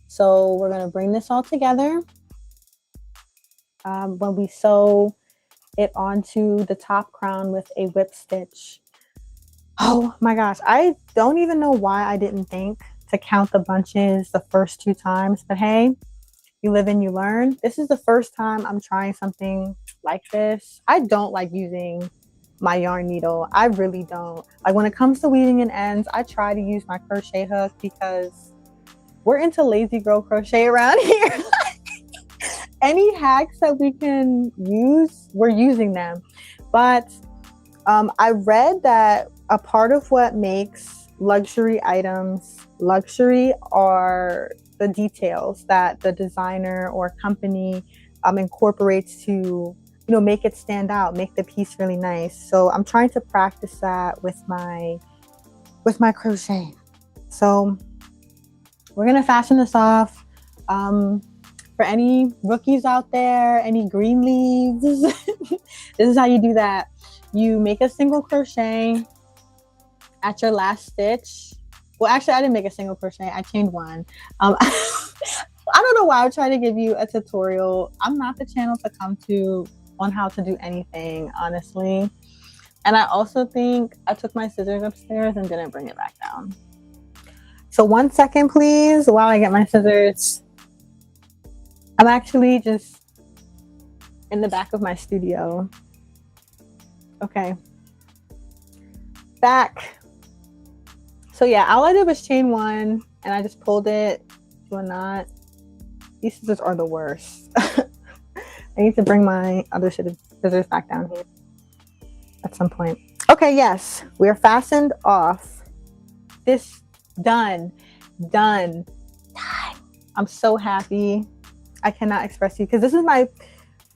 So we're going to bring this all together. When we sew it onto the top crown with a whip stitch. Oh my gosh, I don't even know why I didn't think to count the bunches the first 2 times, but hey, you live and you learn. This is the first time I'm trying something like this. I don't like using my yarn needle. I really don't. Like when it comes to weaving in ends, I try to use my crochet hook because we're into lazy girl crochet around here. Any hacks that we can use, we're using them. But I read that a part of what makes luxury items luxury are the details that the designer or company incorporates to, you know, make it stand out, make the piece really nice. So I'm trying to practice that with my crochet. So we're gonna fashion this off. For any rookies out there, any green leaves, this is how you do that. You make a single crochet at your last stitch. Well, actually, I didn't make a single crochet. I chained 1. I don't know why I'm trying to give you a tutorial. I'm not the channel to come to on how to do anything, honestly. And I also think I took my scissors upstairs and didn't bring it back down. So 1 second, please, while I get my scissors. I'm actually just in the back of my studio. Okay. Back. So yeah, all I did was chain 1 and I just pulled it to a knot. These scissors are the worst. I need to bring my other scissors back down here at some point. Okay, yes, we're fastened off. This done. I'm so happy. I cannot express to you because this is my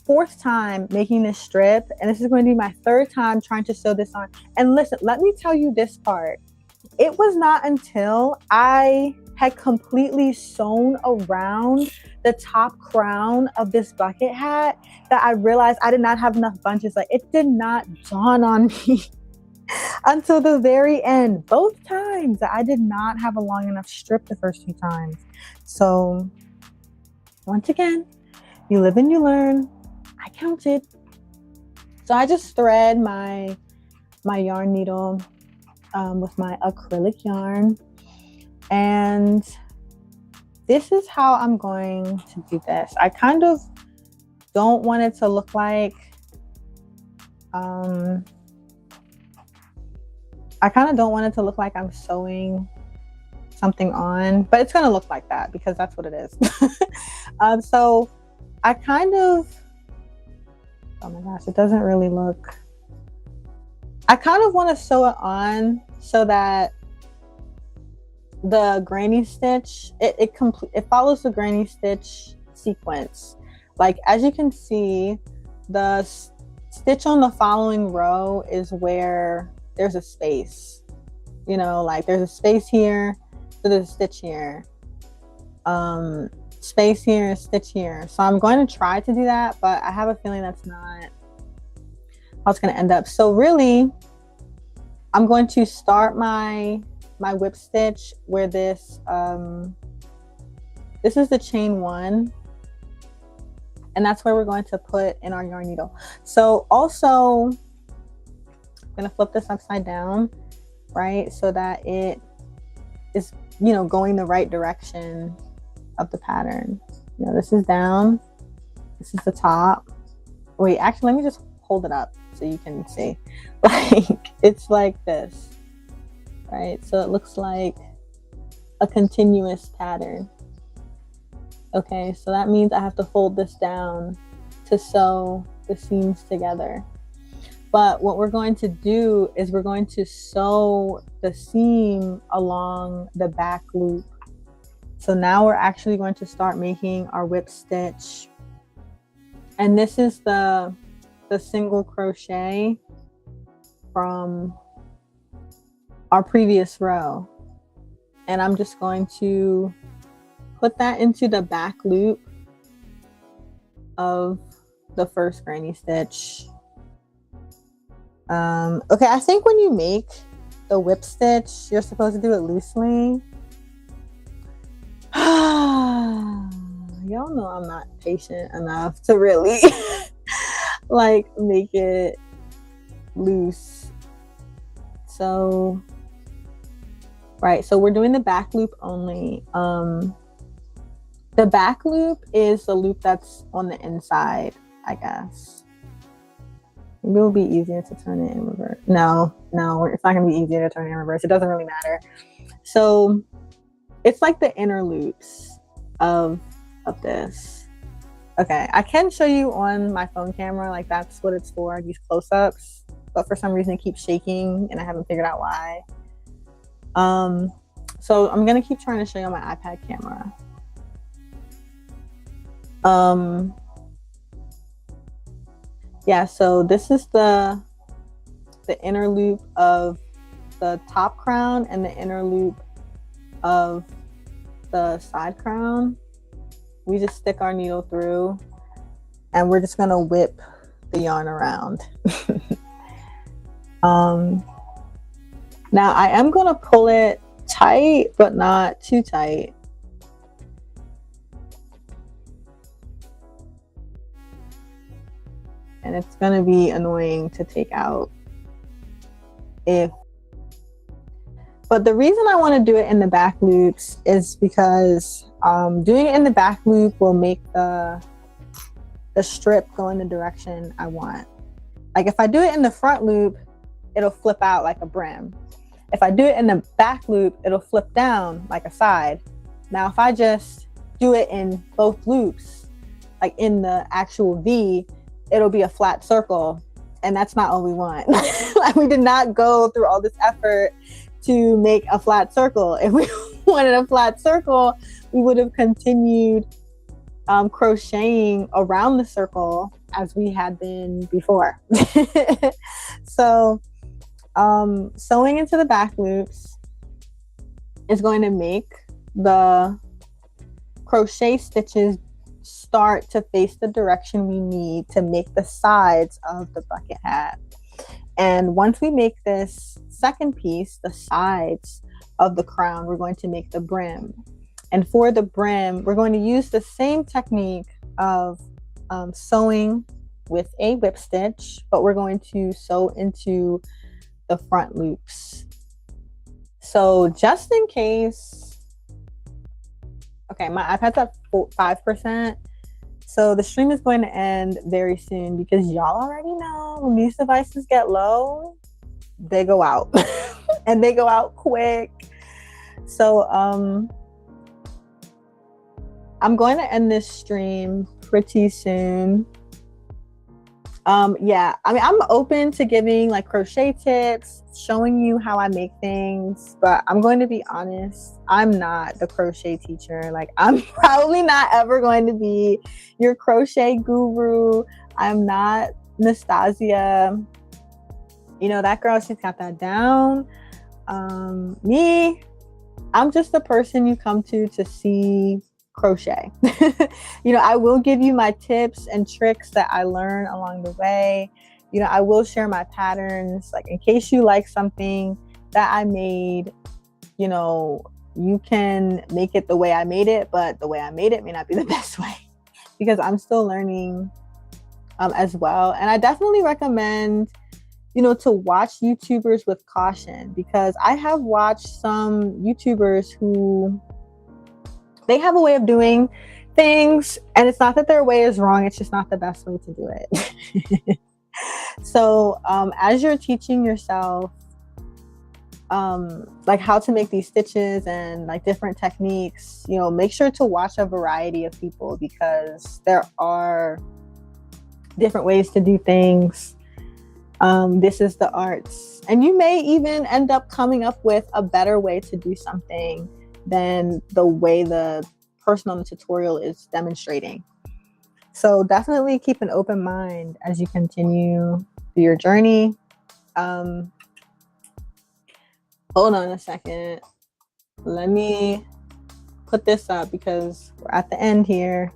4th time making this strip, and this is going to be my 3rd time trying to sew this on. And listen, let me tell you this part. It was not until I had completely sewn around the top crown of this bucket hat that I realized I did not have enough bunches. Like, it did not dawn on me until the very end. Both times that I did not have a long enough strip the first 2 times. So once again, you live and you learn. I counted. So I just thread my yarn needle with my acrylic yarn. And this is how I'm going to do this. I kind of don't want it to look like, I'm sewing something on, but it's going to look like that because that's what it is. So I kind of, oh my gosh, it doesn't really look, I kind of want to sew it on so that the granny stitch, it follows the granny stitch sequence. Like, as you can see, the stitch on the following row is where there's a space, you know, like there's a space here, so there's a stitch here, space here, stitch here. So I'm going to try to do that, but I have a feeling that's not how it's going to end up. So really, I'm going to start my whip stitch where this is the chain 1, and that's where we're going to put in our yarn needle. So also, I'm going to flip this upside down, right, so that it is, you know, going the right direction of the pattern. You know, this is down, this is the top. Wait, actually, let me just hold it up so you can see. Like, it's like this, right? So it looks like a continuous pattern. Okay, so that means I have to fold this down to sew the seams together. But what we're going to do is we're going to sew the seam along the back loop. So now we're actually going to start making our whip stitch. And this is the single crochet from our previous row. And I'm just going to put that into the back loop of the first granny stitch. Okay, I think when you make the whip stitch, you're supposed to do it loosely. Y'all know I'm not patient enough to really like make it loose. So, right, so we're doing the back loop only. The back loop is the loop that's on the inside, I guess. Maybe it'll be easier to turn it in reverse. No, it's not gonna be easier to turn it in reverse. It doesn't really matter. So it's like the inner loops of this. Okay, I can show you on my phone camera, like that's what it's for, these close-ups, but for some reason it keeps shaking and I haven't figured out why. So I'm gonna keep trying to show you on my iPad camera. Yeah, so this is the inner loop of the top crown and the inner loop of the side crown. We just stick our needle through and we're just gonna whip the yarn around. Now I am gonna pull it tight, but not too tight. And it's gonna be annoying to take out but the reason I want to do it in the back loops is because doing it in the back loop will make the strip go in the direction I want. Like if I do it in the front loop, it'll flip out like a brim. If I do it in the back loop, it'll flip down like a side. Now if I just do it in both loops, like in the actual V, it'll be a flat circle, and that's not what we want. Like we did not go through all this effort to make a flat circle. If we wanted a flat circle, we would have continued crocheting around the circle as we had been before. So sewing into the back loops is going to make the crochet stitches start to face the direction we need to make the sides of the bucket hat. And once we make this second piece, the sides of the crown, we're going to make the brim. And for the brim, we're going to use the same technique of sewing with a whip stitch, but we're going to sew into the front loops. So just in case, okay, my iPad's at 5%. So the stream is going to end very soon because y'all already know when these devices get low, they go out and they go out quick. So I'm going to end this stream pretty soon. Yeah, I mean, I'm open to giving like crochet tips, showing you how I make things, but I'm going to be honest, I'm not the crochet teacher. Like I'm probably not ever going to be your crochet guru. I'm not Nastasia, you know, that girl, she's got that down. Me, I'm just the person you come to see crochet. You know, I will give you my tips and tricks that I learn along the way. You know, I will share my patterns, like in case you like something that I made, you know, you can make it the way I made it, but the way I made it may not be the best way because I'm still learning as well. And I definitely recommend, you know, to watch YouTubers with caution, because I have watched some YouTubers who, they have a way of doing things, and it's not that their way is wrong, it's just not the best way to do it. So as you're teaching yourself like how to make these stitches and like different techniques, you know, make sure to watch a variety of people, because there are different ways to do things. This is the arts, and you may even end up coming up with a better way to do something than the way the person on the tutorial is demonstrating. So definitely keep an open mind as you continue through your journey. Hold on a second. Let me put this up because we're at the end here.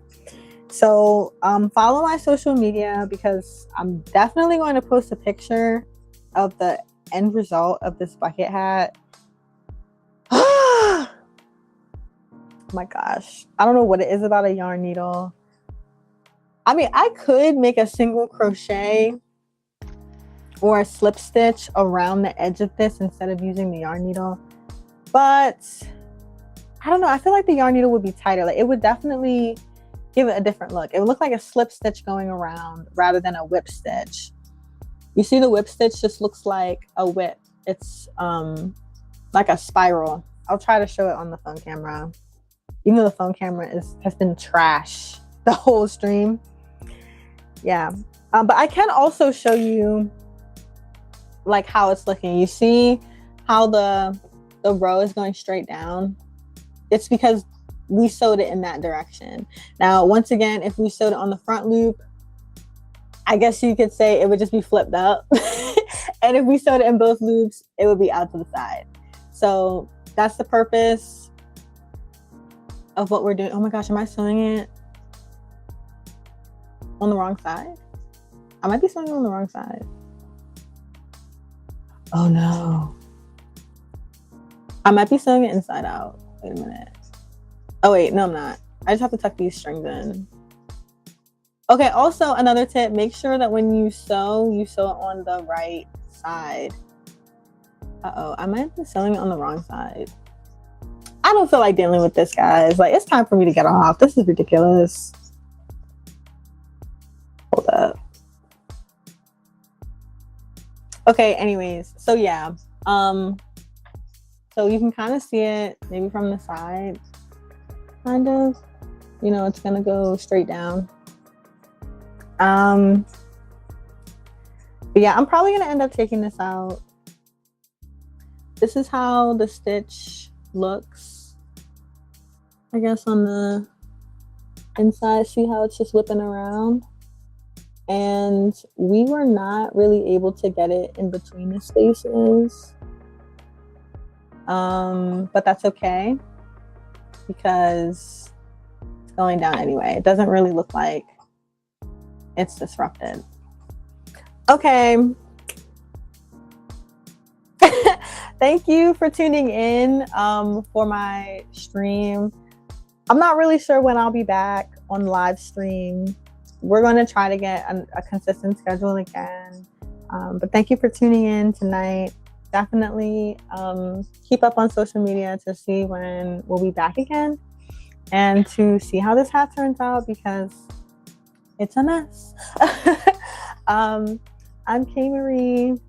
So follow my social media, because I'm definitely going to post a picture of the end result of this bucket hat. Oh my gosh. I don't know what it is about a yarn needle. I mean, I could make a single crochet or a slip stitch around the edge of this instead of using the yarn needle, but I don't know. I feel like the yarn needle would be tighter. Like, it would definitely give it a different look. It would look like a slip stitch going around rather than a whip stitch. You see, the whip stitch just looks like a whip. It's like a spiral. I'll try to show it on the phone camera, even though the phone camera has been trash the whole stream. Yeah, but I can also show you like how it's looking. You see how the row is going straight down? It's because we sewed it in that direction. Now, once again, if we sewed it on the front loop, I guess you could say it would just be flipped up. And if we sewed it in both loops, it would be out to the side. So that's the purpose of what we're doing. Oh my gosh, am I sewing it on the wrong side? I might be sewing it on the wrong side. Oh no. I might be sewing it inside out. Wait a minute. Oh wait, no I'm not. I just have to tuck these strings in. Okay, also another tip, make sure that when you sew it on the right side. Uh-oh, I might be sewing it on the wrong side. I don't feel like dealing with this, guys. Like, it's time for me to get off. This is ridiculous. Hold up. Okay, anyways, so yeah. So you can kind of see it maybe from the side. Kind of. You know, it's gonna go straight down. But yeah, I'm probably gonna end up taking this out. This is how the stitch looks, I guess, on the inside. See how it's just whipping around? And we were not really able to get it in between the spaces. But that's okay, because it's going down anyway. It doesn't really look like it's disrupted. Okay. Thank you for tuning in for my stream. I'm not really sure when I'll be back on live stream. We're going to try to get a consistent schedule again. But thank you for tuning in tonight. Definitely keep up on social media to see when we'll be back again and to see how this hat turns out, because it's a mess. I'm KayMarie.